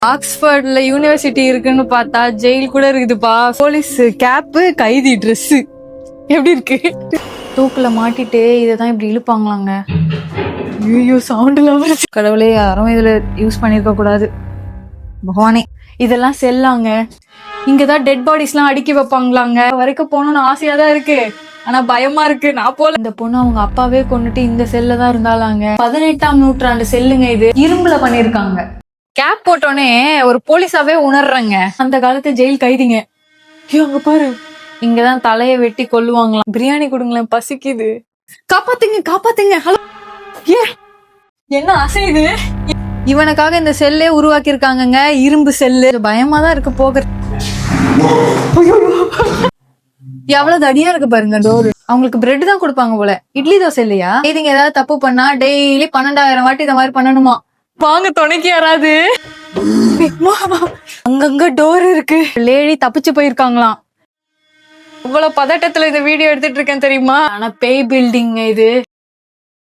ஆக்ஸ்போர்ட்ல university இருக்குன்னு பார்த்தா jail கூட இருக்குதுப்பா. போலீஸ் கேப்பு, கைதி ட்ரெஸ் எப்படி இருக்கு? தூக்குல மாட்டிட்டு இததான் இப்படி இழுப்பாங்களாங்க. ஐயோ சவுண்ட் இல்லாம கடவுளே, யாரும் இதுல யூஸ் பண்ணிருக்க கூடாது. பகவானே, இதெல்லாம் செல்லாங்க. இங்கதான் டெட் பாடிஸ் எல்லாம் அடுக்கி வைப்பாங்களாங்க. வரைக்கும் போகணும்னு ஆசையா தான் இருக்கு, ஆனா பயமா இருக்கு. நான் போல. இந்த பொண்ணு அவங்க அப்பாவே கொண்டுட்டு இந்த செல்ல தான் இருந்தாலாங்க. 18ஆம் நூற்றாண்டு செல்லுங்க இது. இரும்புல பண்ணிருக்காங்க. கேப் போட்டோன்னே ஒரு போலீஸாவே உணர்றங்க. அந்த காலத்து ஜெயில் கைதிங்க. ஐயோ அங்க பாரு, இங்கதான் தலைய வெட்டி கொல்லுவாங்களாம். பிரியாணி கொடுங்களேன், பசிக்குது. காப்பாத்துங்க காப்பாத்துங்க. ஹலோ, ஏ என்ன அசையுது? இவனுக்காக இந்த செல்லே உருவாக்கி இருக்காங்கங்க, இரும்பு செல்லு. பயமா தான் இருக்கு போக. எவ்வளவு தடியா இருக்கு பாருங்க டோர். அவங்களுக்கு பிரெட் தான் கொடுப்பாங்க போல, இட்லி தோசை இல்லையா? இதுங்க ஏதாவது தப்பு பண்ணா டெய்லி 12,000 வாட்டி இந்த மாதிரி பண்ணணுமா? வாங்க துணைக்கு யாராவது. அங்கங்க டோர் இருக்கு. லேடி தப்பிச்சு போயிருக்காங்களாம். இவ்வளவு பதட்டத்துல இந்த வீடியோ எடுத்துட்டு இருக்கேன் தெரியுமா? ஆனா பேய் பில்டிங் இது.